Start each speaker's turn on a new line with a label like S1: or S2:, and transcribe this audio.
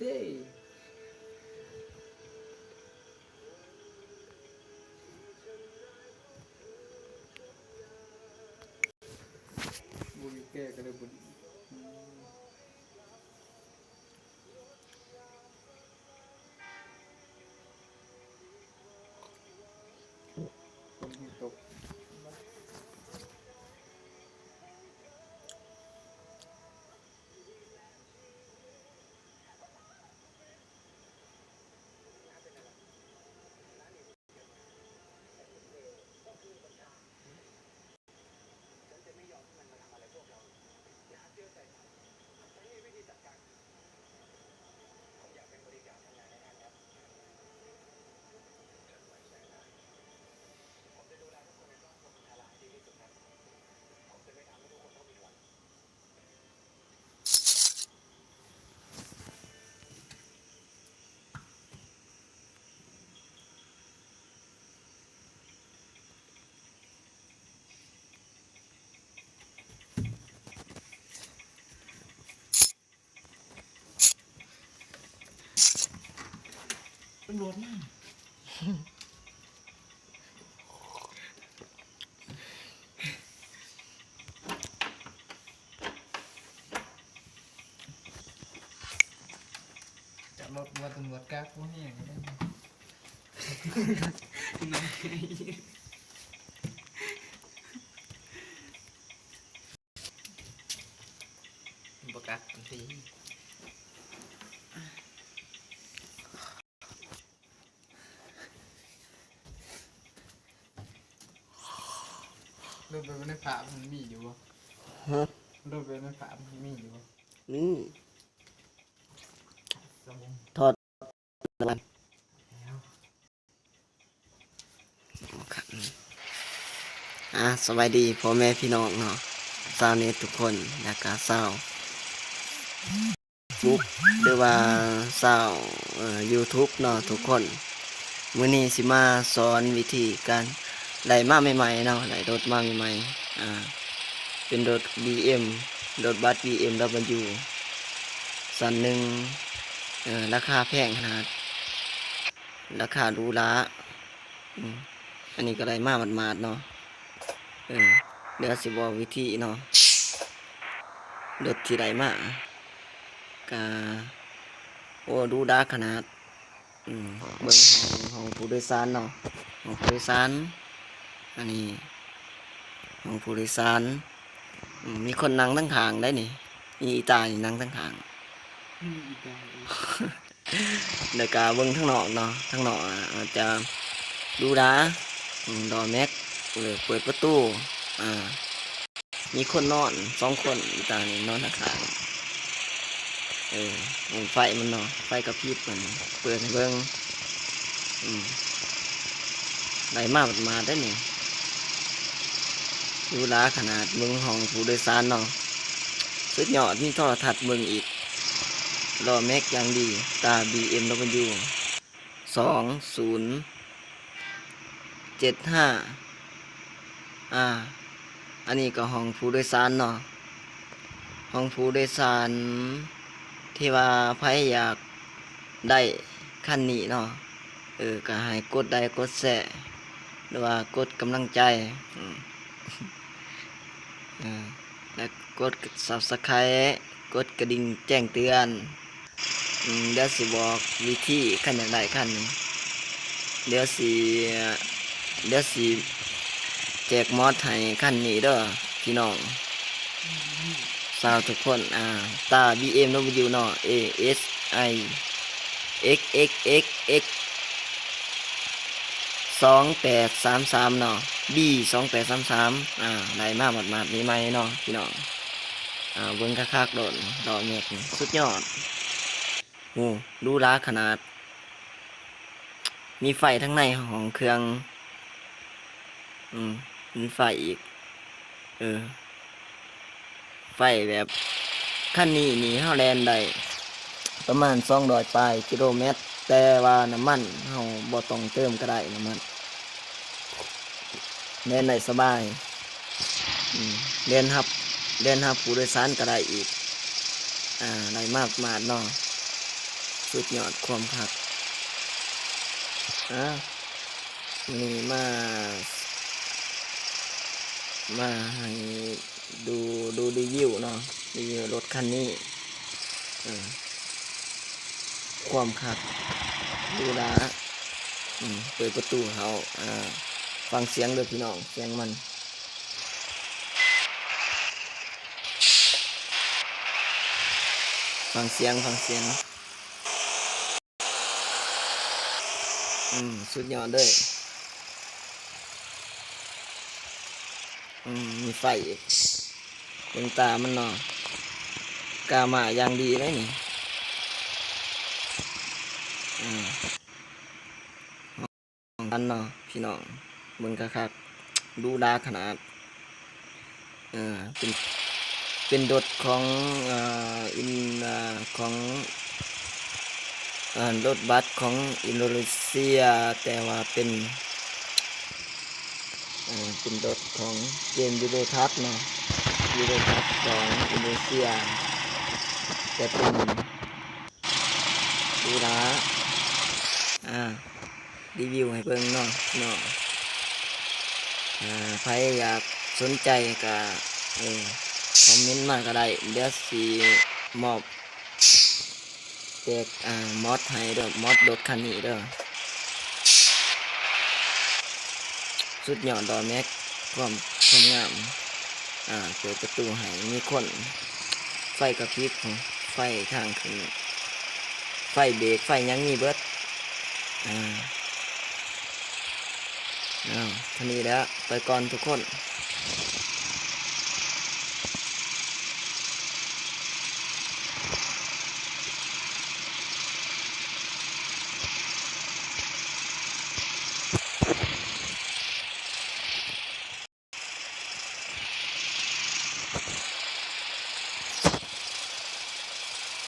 S1: ด้บุญแก่ก็เลยบุญตกตำรวจมากจะรถว่าตำรวจกล้าพูดอย่างนี้ได้ไหมประกาศทันทีรถไปในป่ามันมีอยู่วะ
S2: ฮะ
S1: รถไปในป่ามันมีอยู่วะ
S2: นี่
S1: สมอง
S2: ทอดมัน
S1: แล้ว
S2: สวัสดีพ่อแม่พี่น้องเนาะชาวเน็ตทุกคนและก็ชาวฟุกหรือว่าชาวYouTube เนาะทุกคนมื้อนี้สิมาสอนวิธีการไล่มาใหม่ๆเนาะไล่รถมาใหม่ๆเป็นรถ BM รถบัส BMW สันหนึ่งราคาแพงขนาดราคาหรูหราอันนี้ก็ไล่มาหมาดๆเนาะเดี๋ยวสิบอกวิธีเนาะรถที่ไล่มากะโอ้ดูดาขนาดเบิ่งของผู้โดยสารเนาะของผู้โดยสารอันนี้ของผู้โดยสารมีคนนั่งทั้งทางได้นี่มีอีตานี่นั่งทั้งทางเดี๋ยวกะเบิ่งทั้งนอกเนาะทั้งนอกอาจจะดูดาดอแม็กเลยเปิดประตูมีคนนอน2 คนอีตานี่นอนข้างไฟมันเนาะไฟกระพริบมันเปิดให้เบิ่งไหลมาได้นี่ดูแลขนาดเบิ่งห้องผู้โดยสารเนาะสุดยอดมีโทรทัศน์เบิ่งอีกล้อแม็กอย่างดีตา BMW 2075อันนี้ก็ห้องผู้โดยสารเนาะห้องผู้โดยสารที่ว่าใครอยากได้คันนี้เนาะก็ให้กดได้กดแชร์หรือว่ากดกำลังใจแล้วกด Subscribe กดกระดิ่งแจ้งเตือนเดี๋ยวสิบอกวิธีคันอยากได้คันนี้เดี๋ยวสิแจกมอดให้คันนี้เด้อพี่น้องสาวทุกคนตา BMW เนาะ ASI XXXX 2833เนาะ B 2833ได้มาหมาดๆนี้ไหมเนาะพี่น้องเบิ่งคักๆโดดดอกเม็ดสุดยอดดูราขนาดมีไฟทั้งในของเครื่องมีไฟอีกไฟแบบคันนี้นี่เฮาแล่นได้ประมาณ200ปลายกิโลเมตรแต่ว่าน้ำมันเฮาบ่ต้องเติมก็ได้น้ำมันแล่นได้สบายเล่นรับผู้โดยสารก็ได้อีกได้มากเนาะ สุดยอดความคักนี่มาให้ดูรีวิวเนาะรีวิวรถคันนี้ความคักดูละเปิดประตูเขาฟังเสียงเลยพี่น้องเสียงมันฟังเสียงสุดยอดเลยมีไฟอีกดวงตามันเนาะกามาอย่างดีเลยนี่ของกันเนาะพี่น้องมึงคักดูดาขนาดเป็นรถของของรถบัสของอินโดนีเซียแต่ว่าเป็นรถของเกมยูโรทัสเนาะยูโรทัสของอินโดนีเซียแต่เป็นดูนะรีวิวให้เบิ่งเนาะใครอยากสนใจก็คอมเมนต์มาก็ได้เดี๋ยวสิมอบแจกมอดให้เด้อมอดรถคันนี้เด้อสุดยอดดอแม็กความงามเปิดประตูให้มีคนไฟกระพริบไฟทางขึ้นไฟเบรกไฟยังมีเบิดท่านี้แล้วไปก่อนทุกคน